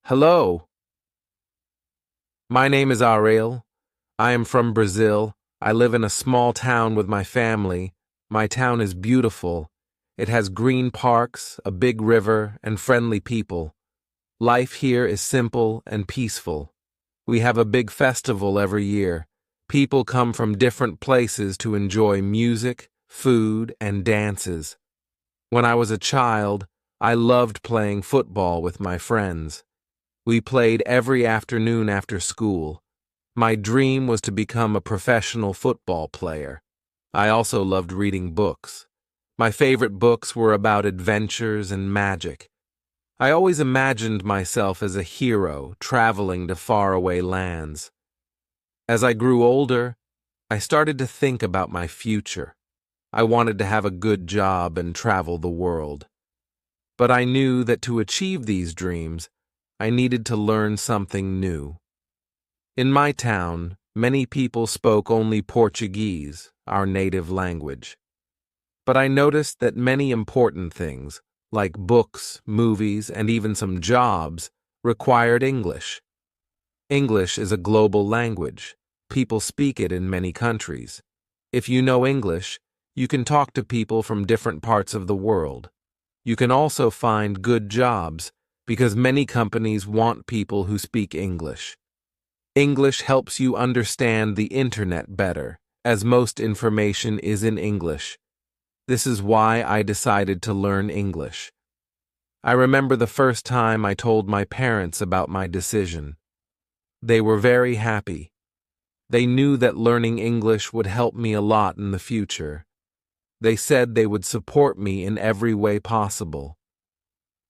Hello, my name is Ariel. I am from Brazil. I live in a small town with my family. My town is beautiful. It has green parks, a big river, and friendly people. Life here is simple and peaceful. We have a big festival every year. People come from different places to enjoy music, food, and dances. When I was a child, I loved playing football with my friends. We played every afternoon after school. My dream was to become a professional football player. I also loved reading books. My favorite books were about adventures and magic. I always imagined myself as a hero traveling to faraway lands. As I grew older, I started to think about my future. I wanted to have a good job and travel the world. But I knew that to achieve these dreams, I needed to learn something new. In my town, many people spoke only Portuguese, our native language. But I noticed that many important things, like books, movies, and even some jobs, required English. English is a global language. People speak it in many countries. If you know English, you can talk to people from different parts of the world. You can also find good jobs because many companies want people who speak English. English helps you understand the internet better, as most information is in English. This is why I decided to learn English. I remember the first time I told my parents about my decision. They were very happy. They knew that learning English would help me a lot in the future. They said they would support me in every way possible.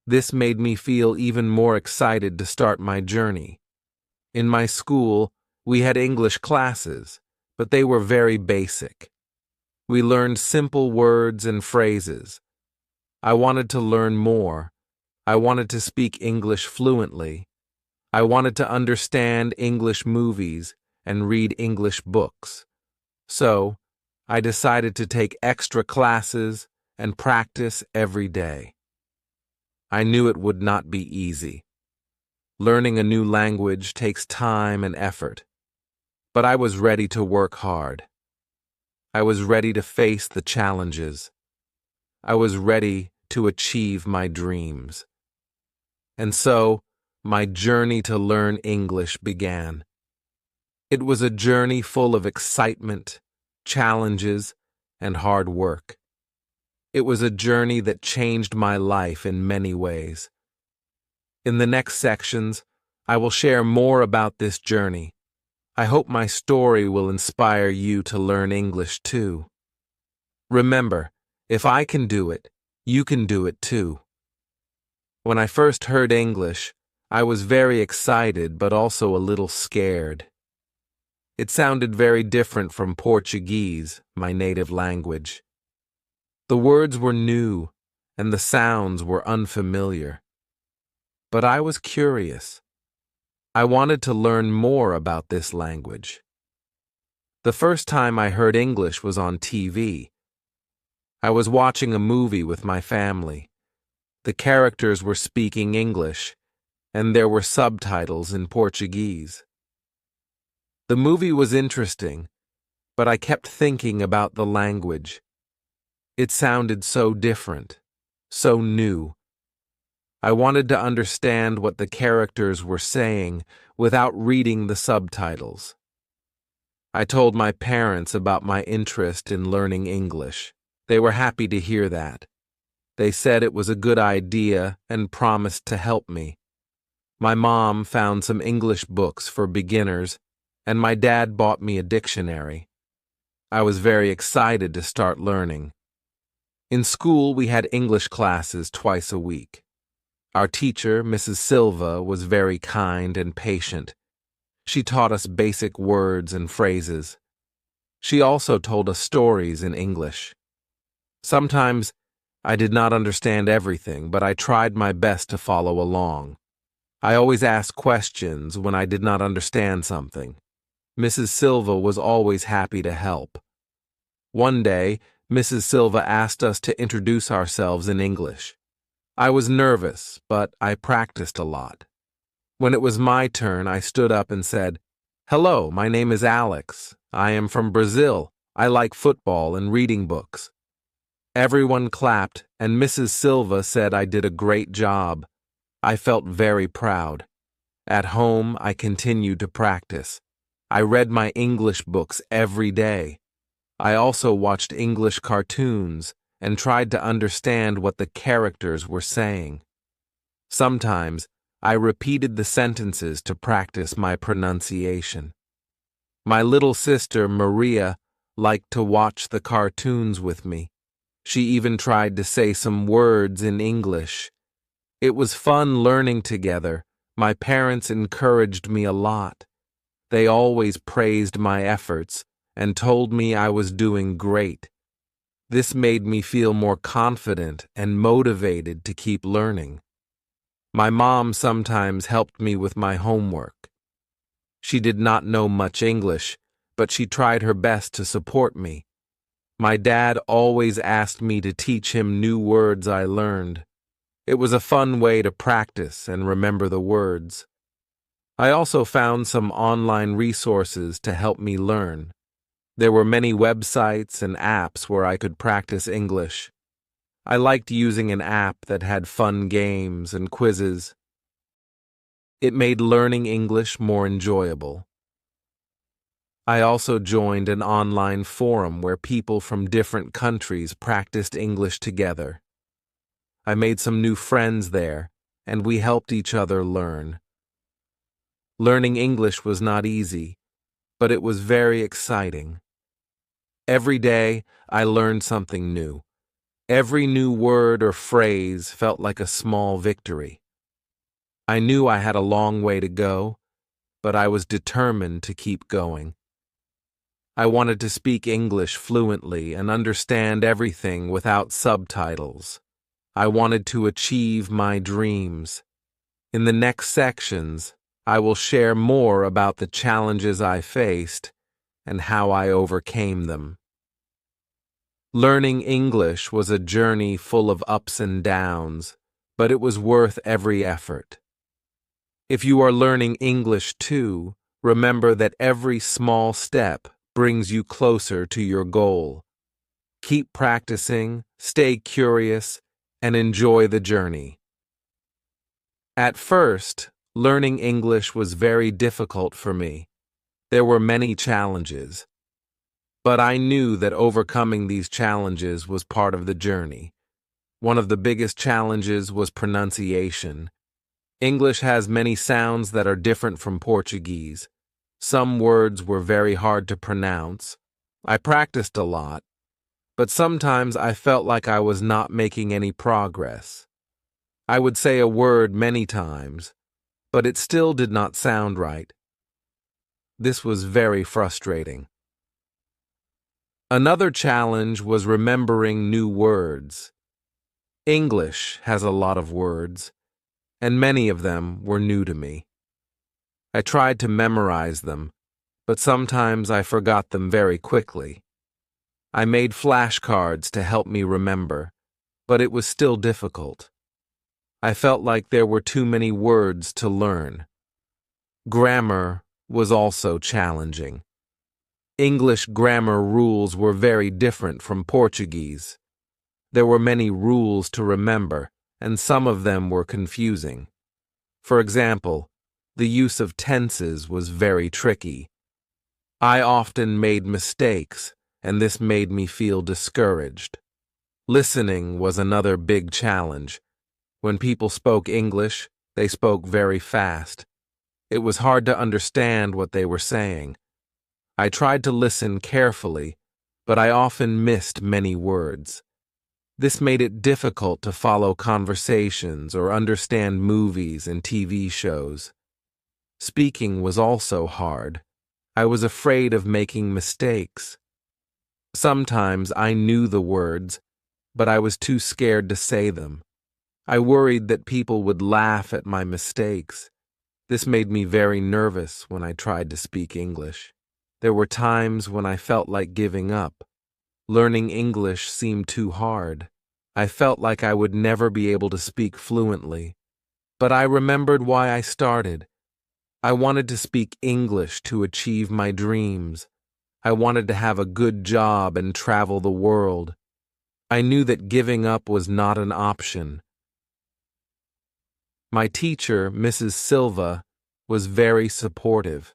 This made me feel even more excited to start my journey. In my school, we had English classes, but they were very basic. We learned simple words and phrases. I wanted to learn more. I wanted to speak English fluently. I wanted to understand English movies and read English books. So, I decided to take extra classes and practice every day. I knew it would not be easy. Learning a new language takes time and effort. But I was ready to work hard. I was ready to face the challenges. I was ready to achieve my dreams. And so, my journey to learn English began. It was a journey full of excitement, challenges, and hard work. It was a journey that changed my life in many ways. In the next sections, I will share more about this journey. I hope my story will inspire you to learn English too. Remember, if I can do it, you can do it too. When I first heard English, I was very excited but also a little scared. It sounded very different from Portuguese, my native language. The words were new, and the sounds were unfamiliar. But I was curious. I wanted to learn more about this language. The first time I heard English was on TV. I was watching a movie with my family. The characters were speaking English, and there were subtitles in Portuguese. The movie was interesting, but I kept thinking about the language. It sounded so different, so new. I wanted to understand what the characters were saying without reading the subtitles. I told my parents about my interest in learning English. They were happy to hear that. They said it was a good idea and promised to help me. My mom found some English books for beginners, and my dad bought me a dictionary. I was very excited to start learning. In school, we had English classes twice a week. Our teacher, Mrs. Silva, was very kind and patient. She taught us basic words and phrases. She also told us stories in English. Sometimes I did not understand everything, but I tried my best to follow along. I always asked questions when I did not understand something. Mrs. Silva was always happy to help. One day, Mrs. Silva asked us to introduce ourselves in English. I was nervous, but I practiced a lot. When it was my turn, I stood up and said, "Hello, my name is Alex. I am from Brazil. I like football and reading books." Everyone clapped, and Mrs. Silva said I did a great job. I felt very proud. At home, I continued to practice. I read my English books every day. I also watched English cartoons and tried to understand what the characters were saying. Sometimes, I repeated the sentences to practice my pronunciation. My little sister, Maria, liked to watch the cartoons with me. She even tried to say some words in English. It was fun learning together. My parents encouraged me a lot. They always praised my efforts and told me I was doing great. This made me feel more confident and motivated to keep learning. My mom sometimes helped me with my homework. She did not know much English, but she tried her best to support me. My dad always asked me to teach him new words I learned. It was a fun way to practice and remember the words. I also found some online resources to help me learn. There were many websites and apps where I could practice English. I liked using an app that had fun games and quizzes. It made learning English more enjoyable. I also joined an online forum where people from different countries practiced English together. I made some new friends there, and we helped each other learn. Learning English was not easy, but it was very exciting. Every day, I learned something new. Every new word or phrase felt like a small victory. I knew I had a long way to go, but I was determined to keep going. I wanted to speak English fluently and understand everything without subtitles. I wanted to achieve my dreams. In the next sections, I will share more about the challenges I faced and how I overcame them. Learning English was a journey full of ups and downs, but it was worth every effort. If you are learning English too, remember that every small step brings you closer to your goal. Keep practicing, stay curious, and enjoy the journey. At first, learning English was very difficult for me. There were many challenges. But I knew that overcoming these challenges was part of the journey. One of the biggest challenges was pronunciation. English has many sounds that are different from Portuguese. Some words were very hard to pronounce. I practiced a lot, but sometimes I felt like I was not making any progress. I would say a word many times, but it still did not sound right. This was very frustrating. Another challenge was remembering new words. English has a lot of words, and many of them were new to me. I tried to memorize them, but sometimes I forgot them very quickly. I made flashcards to help me remember, but it was still difficult. I felt like there were too many words to learn. Grammar was also challenging. English grammar rules were very different from Portuguese. There were many rules to remember, and some of them were confusing. For example, the use of tenses was very tricky. I often made mistakes, and this made me feel discouraged. Listening was another big challenge. When people spoke English, they spoke very fast. It was hard to understand what they were saying. I tried to listen carefully, but I often missed many words. This made it difficult to follow conversations or understand movies and TV shows. Speaking was also hard. I was afraid of making mistakes. Sometimes I knew the words, but I was too scared to say them. I worried that people would laugh at my mistakes. This made me very nervous when I tried to speak English. There were times when I felt like giving up. Learning English seemed too hard. I felt like I would never be able to speak fluently. But I remembered why I started, I wanted to speak English to achieve my dreams. I wanted to have a good job and travel the world. I knew that giving up was not an option. My teacher, Mrs. Silva, was very supportive.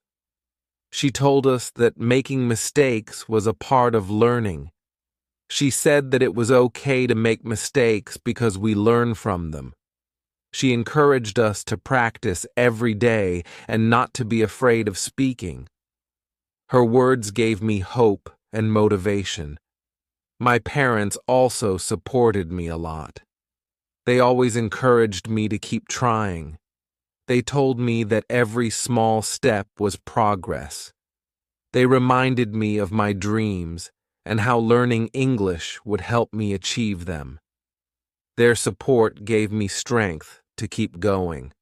She told us that making mistakes was a part of learning. She said that it was okay to make mistakes because we learn from them. She encouraged us to practice every day and not to be afraid of speaking. Her words gave me hope and motivation. My parents also supported me a lot. They always encouraged me to keep trying. They told me that every small step was progress. They reminded me of my dreams and how learning English would help me achieve them. Their support gave me strength to keep going.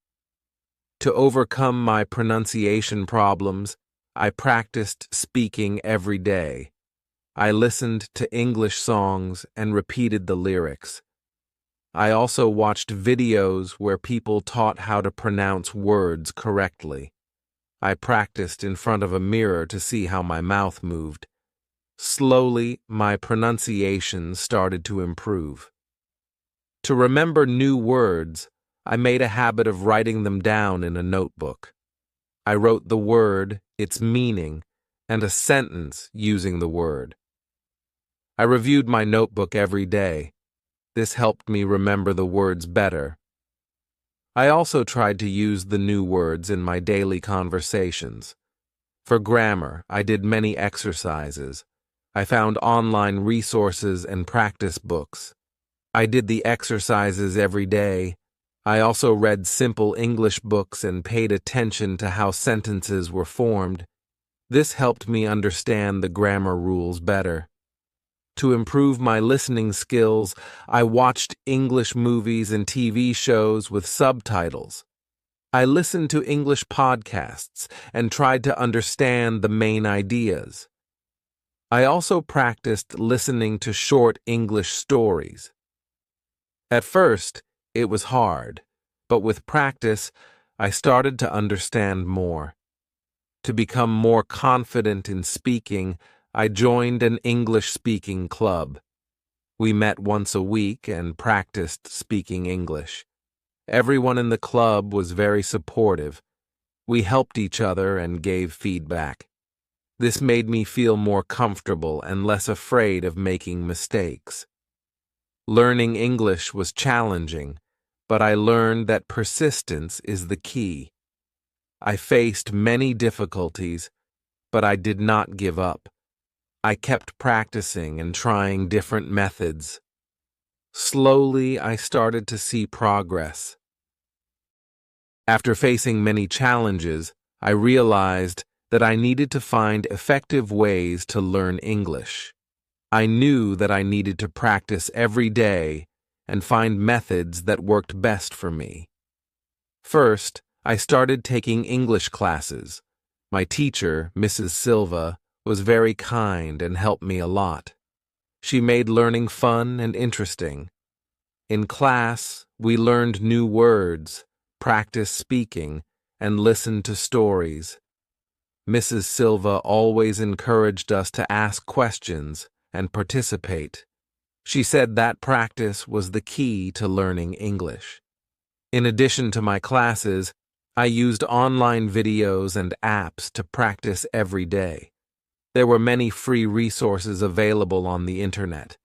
To overcome my pronunciation problems, I practiced speaking every day. I listened to English songs and repeated the lyrics. I also watched videos where people taught how to pronounce words correctly. I practiced in front of a mirror to see how my mouth moved. Slowly, my pronunciation started to improve. To remember new words, I made a habit of writing them down in a notebook. I wrote the word, its meaning, and a sentence using the word. I reviewed my notebook every day. This helped me remember the words better. I also tried to use the new words in my daily conversations. For grammar, I did many exercises. I found online resources and practice books. I did the exercises every day. I also read simple English books and paid attention to how sentences were formed. This helped me understand the grammar rules better. To improve my listening skills, I watched English movies and TV shows with subtitles. I listened to English podcasts and tried to understand the main ideas. I also practiced listening to short English stories. At first, it was hard, but with practice, I started to understand more. To become more confident in speaking, I joined an English-speaking club. We met once a week and practiced speaking English. Everyone in the club was very supportive. We helped each other and gave feedback. This made me feel more comfortable and less afraid of making mistakes. Learning English was challenging, but I learned that persistence is the key. I faced many difficulties, but I did not give up. I kept practicing and trying different methods. Slowly, I started to see progress. After facing many challenges, I realized that I needed to find effective ways to learn English. I knew that I needed to practice every day and find methods that worked best for me. First, I started taking English classes. My teacher, Mrs. Silva, was very kind and helped me a lot. She made learning fun and interesting. In class, we learned new words, practiced speaking, and listened to stories. Mrs. Silva always encouraged us to ask questions and participate. She said that practice was the key to learning English. In addition to my classes, I used online videos and apps to practice every day. There were many free resources available on the internet.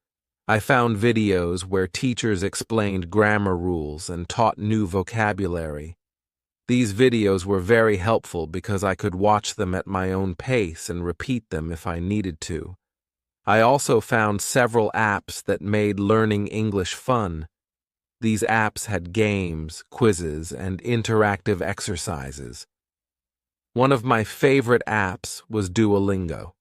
I found videos where teachers explained grammar rules and taught new vocabulary. These videos were very helpful because I could watch them at my own pace and repeat them if I needed to. I also found several apps that made learning English fun. These apps had games, quizzes, and interactive exercises. One of my favorite apps was Duolingo.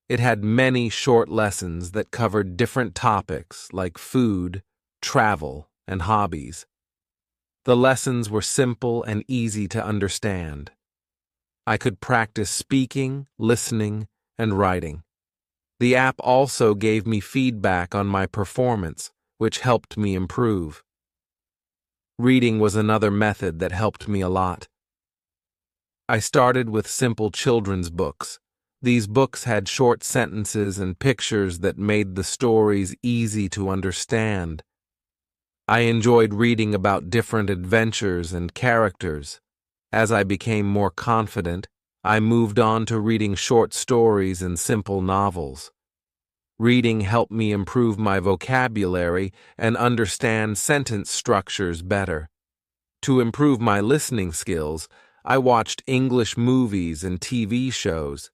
It had many short lessons that covered different topics like food, travel, and hobbies. The lessons were simple and easy to understand. I could practice speaking, listening, and writing. The app also gave me feedback on my performance, which helped me improve. Reading was another method that helped me a lot. I started with simple children's books. These books had short sentences and pictures that made the stories easy to understand. I enjoyed reading about different adventures and characters. As I became more confident, I moved on to reading short stories and simple novels. Reading helped me improve my vocabulary and understand sentence structures better. To improve my listening skills, I watched English movies and TV shows.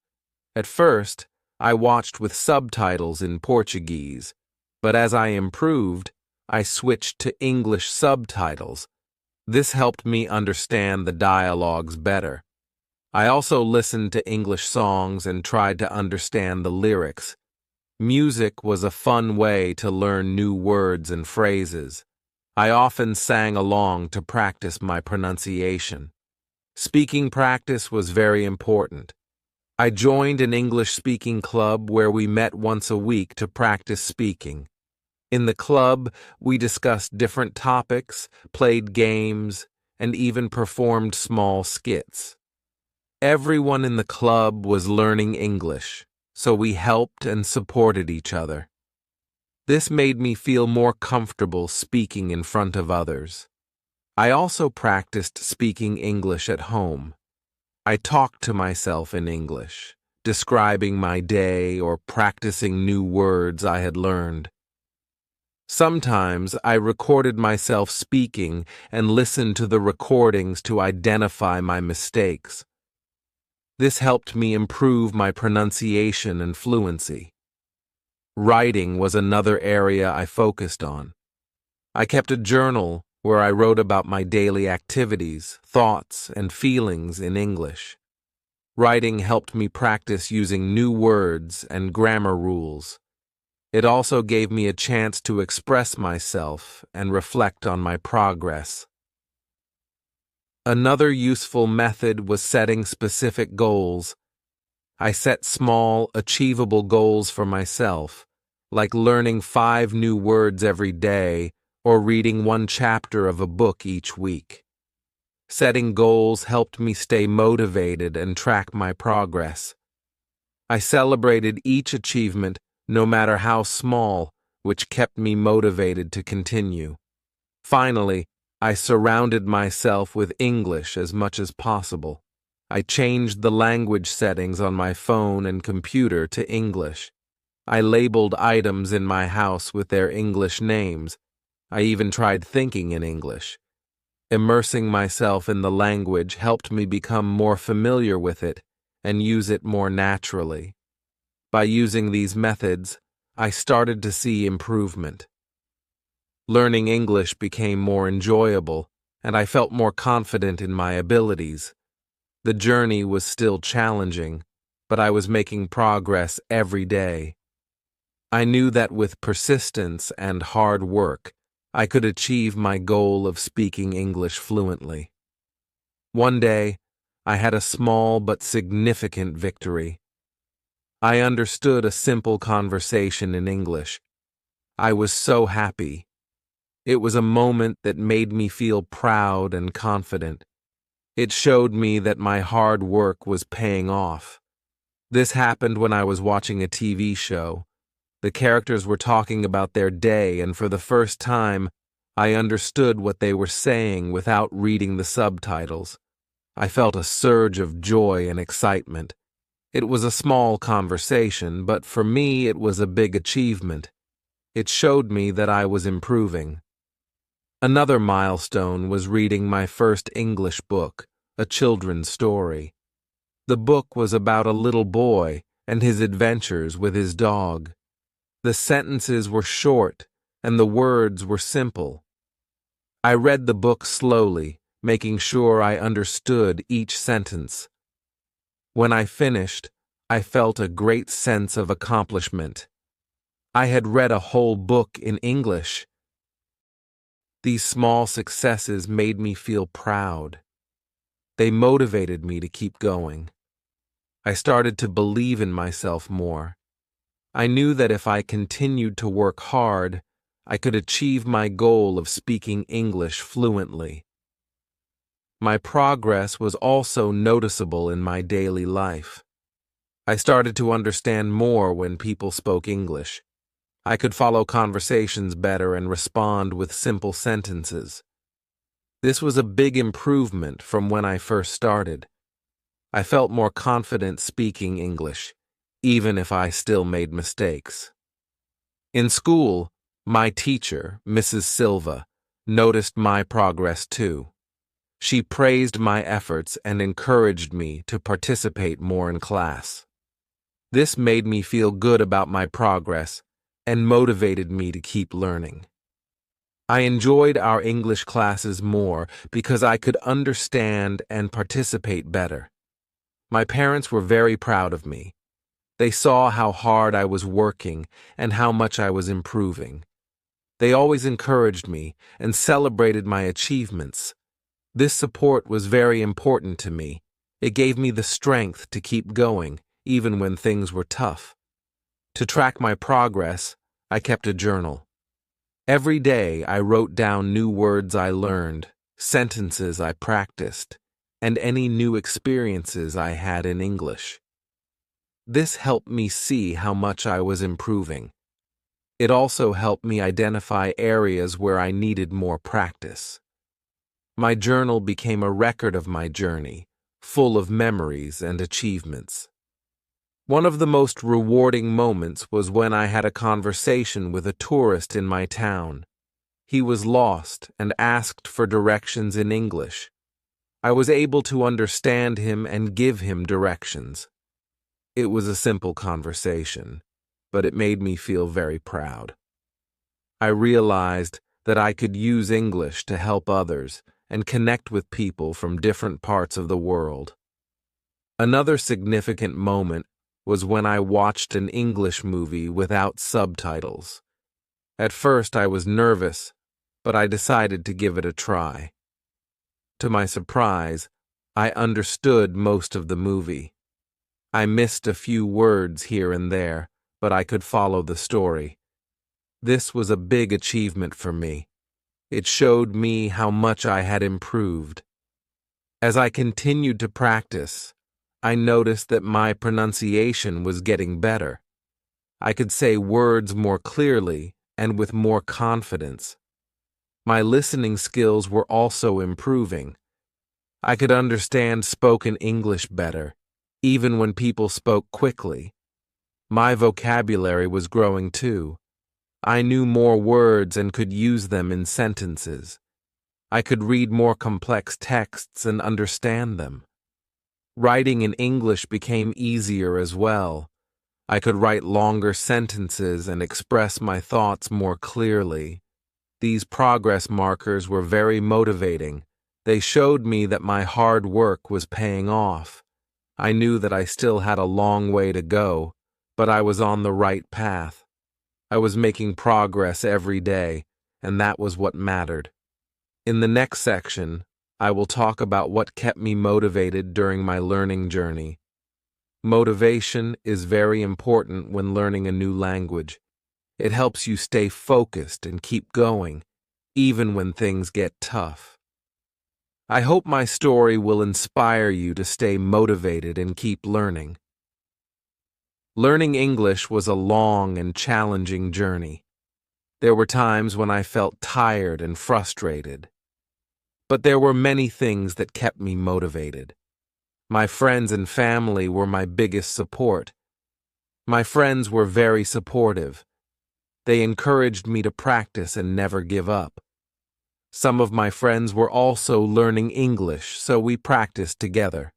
At first, I watched with subtitles in Portuguese, but as I improved, I switched to English subtitles. This helped me understand the dialogues better. I also listened to English songs and tried to understand the lyrics. Music was a fun way to learn new words and phrases. I often sang along to practice my pronunciation. Speaking practice was very important. I joined an English speaking club where we met once a week to practice speaking. In the club, we discussed different topics, played games, and even performed small skits. Everyone in the club was learning English, so we helped and supported each other. This made me feel more comfortable speaking in front of others. I also practiced speaking English at home. I talked to myself in English, describing my day or practicing new words I had learned. Sometimes I recorded myself speaking and listened to the recordings to identify my mistakes. This helped me improve my pronunciation and fluency. Writing was another area I focused on. I kept a journal where I wrote about my daily activities, thoughts, and feelings in English. Writing helped me practice using new words and grammar rules. It also gave me a chance to express myself and reflect on my progress. Another useful method was setting specific goals. I set small, achievable goals for myself, like learning 5 new words every day or reading 1 chapter of a book each week. Setting goals helped me stay motivated and track my progress. I celebrated each achievement, no matter how small, which kept me motivated to continue. Finally, I surrounded myself with English as much as possible. I changed the language settings on my phone and computer to English. I labeled items in my house with their English names. I even tried thinking in English. Immersing myself in the language helped me become more familiar with it and use it more naturally. By using these methods, I started to see improvement. Learning English became more enjoyable, and I felt more confident in my abilities. The journey was still challenging, but I was making progress every day. I knew that with persistence and hard work, I could achieve my goal of speaking English fluently. One day, I had a small but significant victory. I understood a simple conversation in English. I was so happy. It was a moment that made me feel proud and confident. It showed me that my hard work was paying off. This happened when I was watching a TV show. The characters were talking about their day, and for the first time, I understood what they were saying without reading the subtitles. I felt a surge of joy and excitement. It was a small conversation, but for me it was a big achievement. It showed me that I was improving. Another milestone was reading my first English book, a children's story. The book was about a little boy and his adventures with his dog. The sentences were short and the words were simple. I read the book slowly, making sure I understood each sentence. When I finished, I felt a great sense of accomplishment. I had read a whole book in English. These small successes made me feel proud. They motivated me to keep going. I started to believe in myself more. I knew that if I continued to work hard, I could achieve my goal of speaking English fluently. My progress was also noticeable in my daily life. I started to understand more when people spoke English. I could follow conversations better and respond with simple sentences. This was a big improvement from when I first started. I felt more confident speaking English, even if I still made mistakes. In school, my teacher, Mrs. Silva, noticed my progress too. She praised my efforts and encouraged me to participate more in class. This made me feel good about my progress and motivated me to keep learning. I enjoyed our English classes more because I could understand and participate better. My parents were very proud of me. They saw how hard I was working and how much I was improving. They always encouraged me and celebrated my achievements. This support was very important to me. It gave me the strength to keep going, even when things were tough. To track my progress, I kept a journal. Every day I wrote down new words I learned, sentences I practiced, and any new experiences I had in English. This helped me see how much I was improving. It also helped me identify areas where I needed more practice. My journal became a record of my journey, full of memories and achievements. One of the most rewarding moments was when I had a conversation with a tourist in my town. He was lost and asked for directions in English. I was able to understand him and give him directions. It was a simple conversation, but it made me feel very proud. I realized that I could use English to help others and connect with people from different parts of the world. Another significant moment was when I watched an English movie without subtitles. At first I was nervous, but I decided to give it a try. To my surprise, I understood most of the movie. I missed a few words here and there, but I could follow the story. This was a big achievement for me. It showed me how much I had improved. As I continued to practice, I noticed that my pronunciation was getting better. I could say words more clearly and with more confidence. My listening skills were also improving. I could understand spoken English better, even when people spoke quickly. My vocabulary was growing too. I knew more words and could use them in sentences. I could read more complex texts and understand them. Writing in English became easier as well. I could write longer sentences and express my thoughts more clearly. These progress markers were very motivating. They showed me that my hard work was paying off. I knew that I still had a long way to go, but I was on the right path. I was making progress every day, and that was what mattered. In the next section, I will talk about what kept me motivated during my learning journey. Motivation is very important when learning a new language. It helps you stay focused and keep going, even when things get tough. I hope my story will inspire you to stay motivated and keep learning. Learning English was a long and challenging journey. There were times when I felt tired and frustrated. But there were many things that kept me motivated. My friends and family were my biggest support. My friends were very supportive. They encouraged me to practice and never give up. Some of my friends were also learning English, so we practiced together.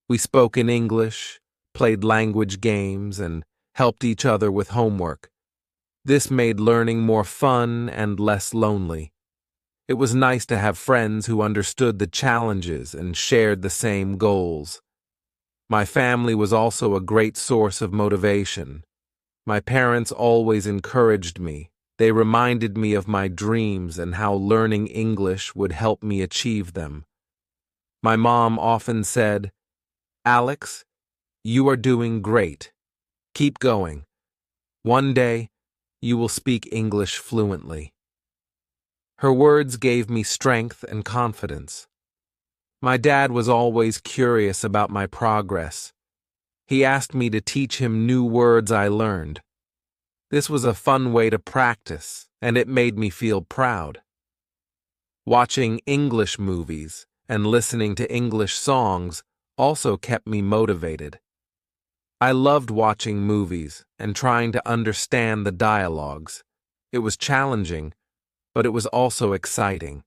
We spoke in English, played language games, and helped each other with homework. This made learning more fun and less lonely. It was nice to have friends who understood the challenges and shared the same goals. My family was also a great source of motivation. My parents always encouraged me. They reminded me of my dreams and how learning English would help me achieve them. My mom often said, "Alex, you are doing great. Keep going. One day, you will speak English fluently." Her words gave me strength and confidence. My dad was always curious about my progress. He asked me to teach him new words I learned. This was a fun way to practice, and it made me feel proud. Watching English movies and listening to English songs also kept me motivated. I loved watching movies and trying to understand the dialogues. It was challenging, but it was also exciting.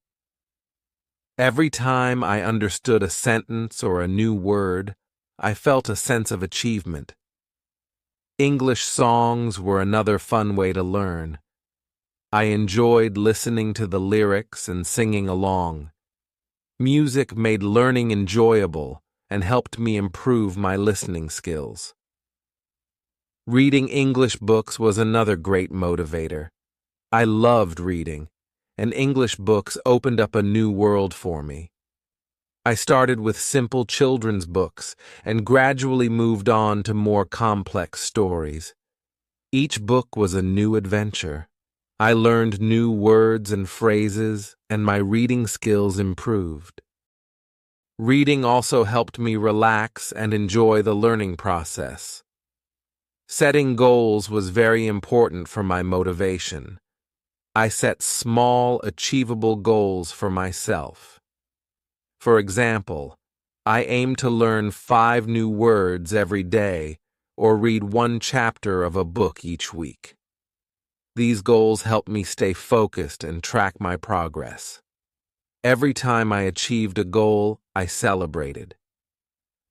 Every time I understood a sentence or a new word, I felt a sense of achievement. English songs were another fun way to learn. I enjoyed listening to the lyrics and singing along. Music made learning enjoyable and helped me improve my listening skills. Reading English books was another great motivator. I loved reading, and English books opened up a new world for me. I started with simple children's books and gradually moved on to more complex stories. Each book was a new adventure. I learned new words and phrases, and my reading skills improved. Reading also helped me relax and enjoy the learning process. Setting goals was very important for my motivation. I set small, achievable goals for myself. For example, I aim to learn 5 new words every day or read 1 chapter of a book each week. These goals help me stay focused and track my progress. Every time I achieved a goal, I celebrated.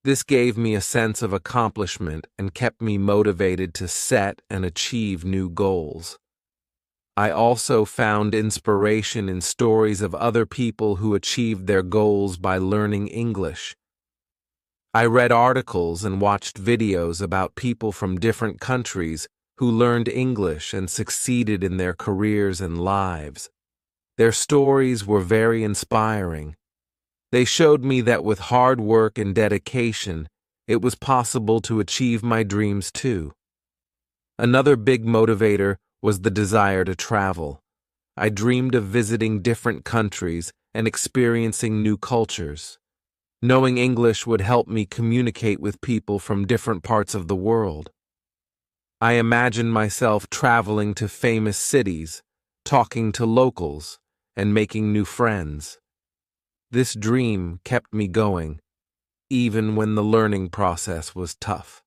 This gave me a sense of accomplishment and kept me motivated to set and achieve new goals. I also found inspiration in stories of other people who achieved their goals by learning English. I read articles and watched videos about people from different countries who learned English and succeeded in their careers and lives. Their stories were very inspiring. They showed me that with hard work and dedication, it was possible to achieve my dreams too. Another big motivator was the desire to travel. I dreamed of visiting different countries and experiencing new cultures. Knowing English would help me communicate with people from different parts of the world. I imagined myself traveling to famous cities, talking to locals, and making new friends. This dream kept me going, even when the learning process was tough.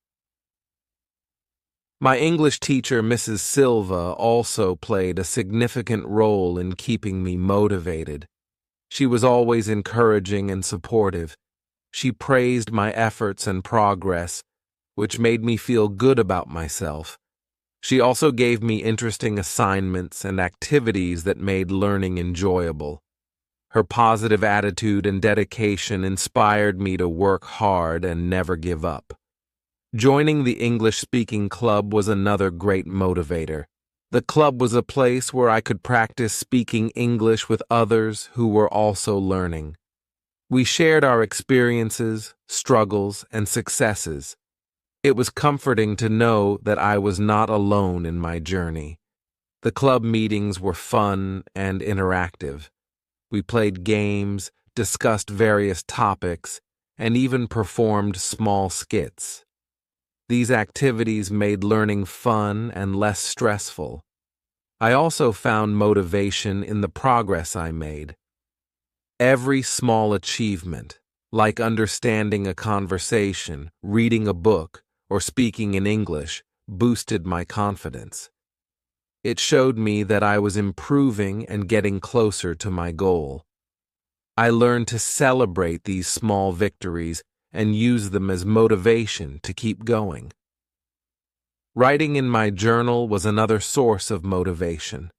My English teacher, Mrs. Silva, also played a significant role in keeping me motivated. She was always encouraging and supportive. She praised my efforts and progress, which made me feel good about myself. She also gave me interesting assignments and activities that made learning enjoyable. Her positive attitude and dedication inspired me to work hard and never give up. Joining the English-speaking club was another great motivator. The club was a place where I could practice speaking English with others who were also learning. We shared our experiences, struggles, and successes. It was comforting to know that I was not alone in my journey. The club meetings were fun and interactive. We played games, discussed various topics, and even performed small skits. These activities made learning fun and less stressful. I also found motivation in the progress I made. Every small achievement, like understanding a conversation, reading a book, or speaking in English, boosted my confidence. It showed me that I was improving and getting closer to my goal. I learned to celebrate these small victories and use them as motivation to keep going. Writing in my journal was another source of motivation.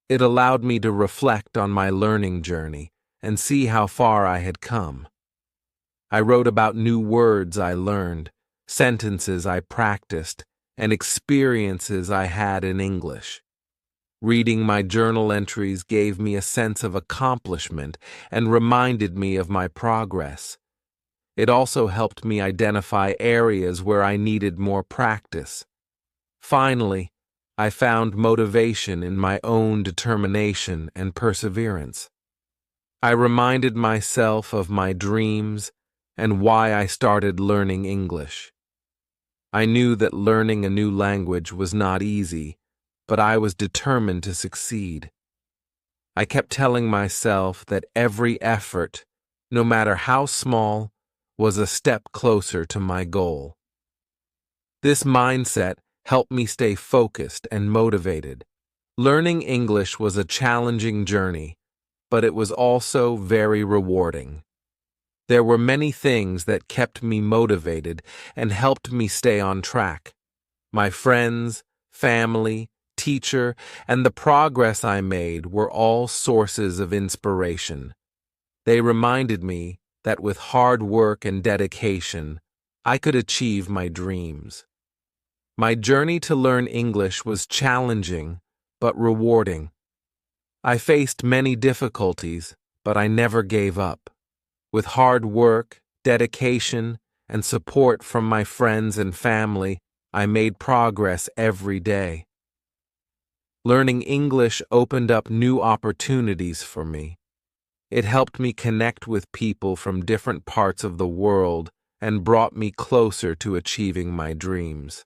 It allowed me to reflect on my learning journey and see how far I had come. I wrote about new words I learned, sentences I practiced, and experiences I had in English. Reading my journal entries gave me a sense of accomplishment and reminded me of my progress. It also helped me identify areas where I needed more practice. Finally, I found motivation in my own determination and perseverance. I reminded myself of my dreams and why I started learning English. I knew that learning a new language was not easy, but I was determined to succeed. I kept telling myself that every effort, no matter how small, was a step closer to my goal. This mindset helped me stay focused and motivated. Learning English was a challenging journey, but it was also very rewarding. There were many things that kept me motivated and helped me stay on track. My friends, family, teacher, and the progress I made were all sources of inspiration. They reminded me that with hard work and dedication, I could achieve my dreams. My journey to learn English was challenging but rewarding. I faced many difficulties, but I never gave up. With hard work, dedication, and support from my friends and family, I made progress every day. Learning English opened up new opportunities for me. It helped me connect with people from different parts of the world and brought me closer to achieving my dreams.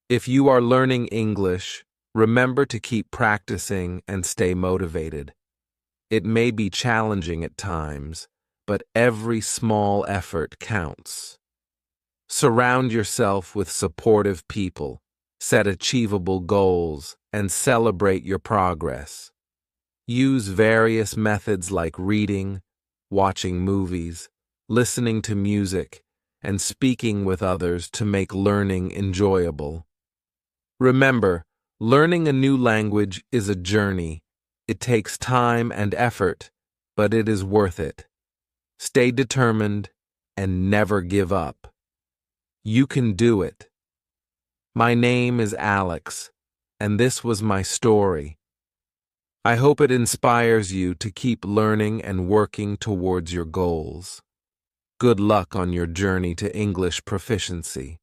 If you are learning English, remember to keep practicing and stay motivated. It may be challenging at times, but every small effort counts. Surround yourself with supportive people, set achievable goals, and celebrate your progress. Use various methods like reading, watching movies, listening to music, and speaking with others to make learning enjoyable. Remember, learning a new language is a journey. It takes time and effort, but it is worth it. Stay determined and never give up. You can do it. My name is Alex, and this was my story. I hope it inspires you to keep learning and working towards your goals. Good luck on your journey to English proficiency.